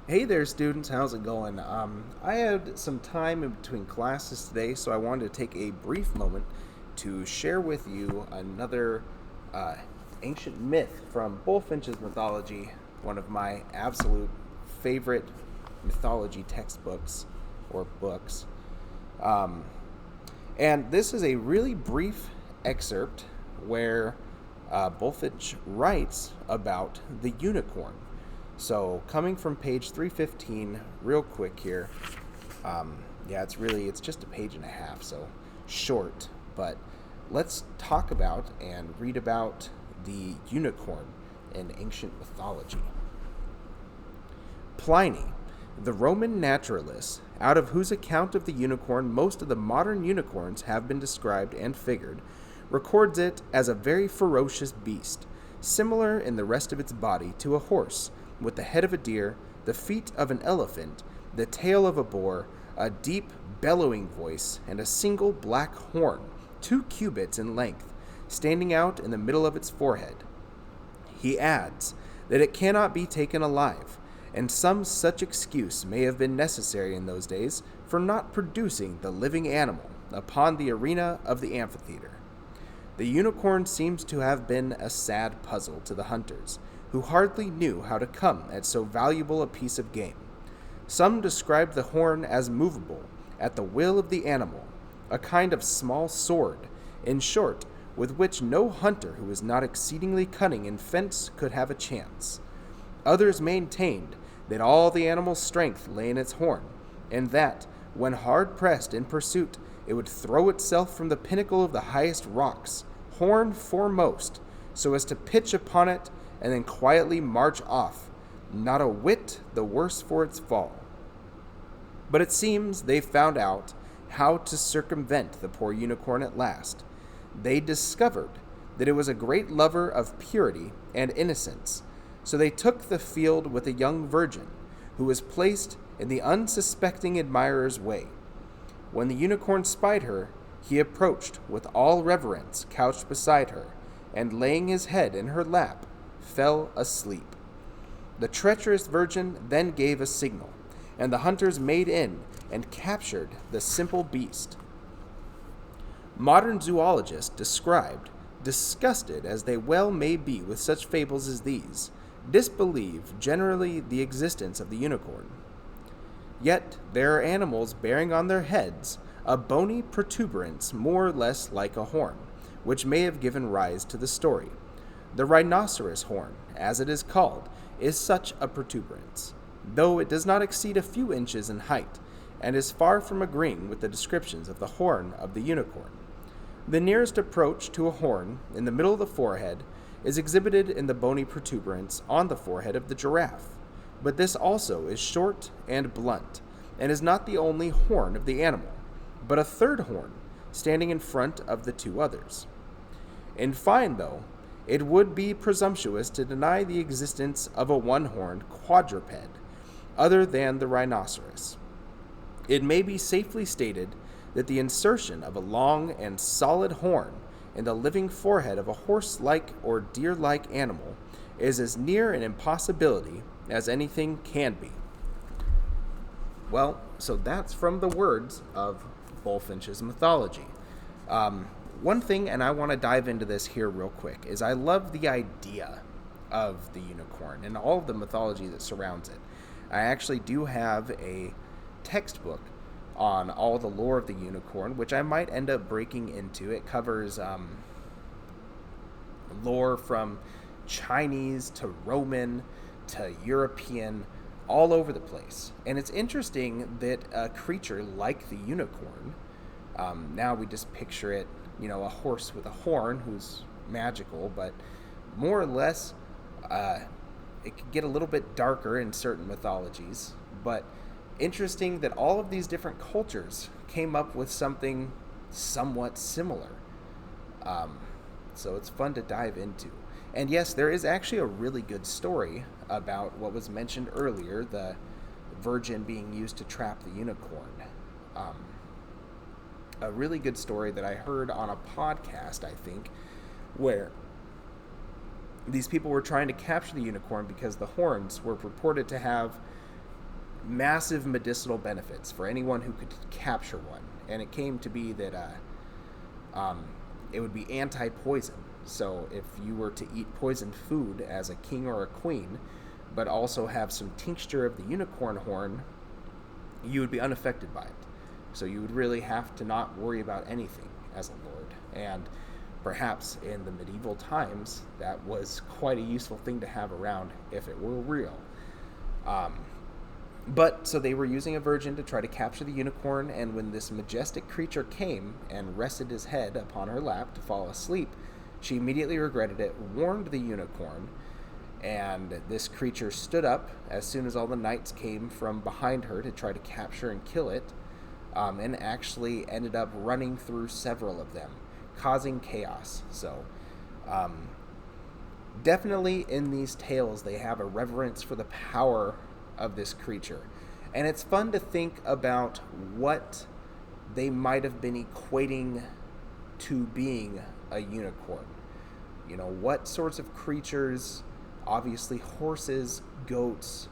Hey there, students. How's it going? I had some time in between classes today, so I wanted to take a brief moment to share with you another uh, ancient myth from Bulfinch's Mythology, one of my absolute favorite mythology textbooks or books. Um, and this is a really brief excerpt where Bulfinch writes about the unicorn. So, coming from page 315, real quick here. It's just a page and a half, so short. But let's talk about and read about the unicorn in ancient mythology. Pliny, the Roman naturalist, out of whose account of the unicorn most of the modern unicorns have been described and figured, records it as a very ferocious beast, similar in the rest of its body to a horse, with the head of a deer, the feet of an elephant, the tail of a boar, a deep bellowing voice, and a single black horn, 2 cubits in length, standing out in the middle of its forehead. He adds that it cannot be taken alive, and some such excuse may have been necessary in those days for not producing the living animal upon the arena of the amphitheater. The unicorn seems to have been a sad puzzle to the hunters, who hardly knew how to come at so valuable a piece of game. Some described the horn as movable, at the will of the animal, a kind of small sword, in short, with which no hunter who was not exceedingly cunning in fence could have a chance. Others maintained that all the animal's strength lay in its horn, and that, when hard pressed in pursuit, it would throw itself from the pinnacle of the highest rocks, horn foremost, so as to pitch upon it and then quietly march off, not a whit the worse for its fall. But it seems they found out how to circumvent the poor unicorn at last. They discovered that it was a great lover of purity and innocence, so they took the field with a young virgin, who was placed in the unsuspecting admirer's way. When the unicorn spied her, he approached with all reverence, couched beside her, and laying his head in her lap, fell asleep. The treacherous virgin then gave a signal, and the hunters made in and captured the simple beast. Modern zoologists described, disgusted as they well may be with such fables as these, disbelieve generally the existence of the unicorn. Yet there are animals bearing on their heads a bony protuberance more or less like a horn, which may have given rise to the story. The rhinoceros horn, as it is called, is such a protuberance, though it does not exceed a few inches in height, and is far from agreeing with the descriptions of the horn of the unicorn. The nearest approach to a horn in the middle of the forehead is exhibited in the bony protuberance on the forehead of the giraffe, but this also is short and blunt, and is not the only horn of the animal, but a third horn standing in front of the 2 others. In fine, though, it would be presumptuous to deny the existence of a one-horned quadruped, other than the rhinoceros. It may be safely stated that the insertion of a long and solid horn in the living forehead of a horse-like or deer-like animal is as near an impossibility as anything can be. Well, so that's from the words of Bulfinch's Mythology. One thing, and I want to dive into this here real quick, is I love the idea of the unicorn and all of the mythology that surrounds it. I actually do have a textbook on all the lore of the unicorn, which I might end up breaking into. It covers lore from Chinese to Roman to European, all over the place. And it's interesting that a creature like the unicorn, now we just picture it, a horse with a horn who's magical, but more or less, it could get a little bit darker in certain mythologies. But interesting that all of these different cultures came up with something somewhat similar. So it's fun to dive into. And yes, there is actually a really good story about what was mentioned earlier, the virgin being used to trap the unicorn. A really good story that I heard on a podcast, I think, where these people were trying to capture the unicorn because the horns were purported to have massive medicinal benefits for anyone who could capture one. And it came to be that it would be anti-poison. So if you were to eat poisoned food as a king or a queen, but also have some tincture of the unicorn horn, you would be unaffected by it. So you would really have to not worry about anything as a lord. And perhaps in the medieval times, that was quite a useful thing to have around if it were real. But so they were using a virgin to try to capture the unicorn, and when this majestic creature came and rested his head upon her lap to fall asleep, she immediately regretted it, warned the unicorn, and this creature stood up as soon as all the knights came from behind her to try to capture and kill it, and actually ended up running through several of them, causing chaos. So, definitely in these tales, they have a reverence for the power of this creature. And it's fun to think about what they might have been equating to being a unicorn. You know, what sorts of creatures, obviously horses, goats,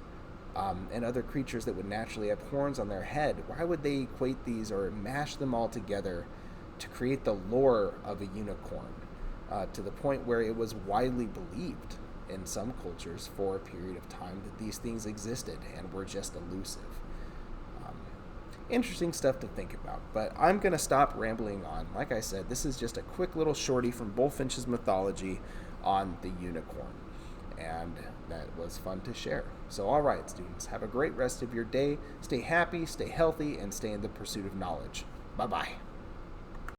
and other creatures that would naturally have horns on their head, why would they equate these or mash them all together to create the lore of a unicorn, to the point where it was widely believed in some cultures for a period of time that these things existed and were just elusive. Interesting stuff to think about, but I'm going to stop rambling on. Like I said, this is just a quick little shorty from Bulfinch's Mythology on the unicorn, and that was fun to share. So all right, students, have a great rest of your day. Stay happy, stay healthy, and stay in the pursuit of knowledge. Bye-bye.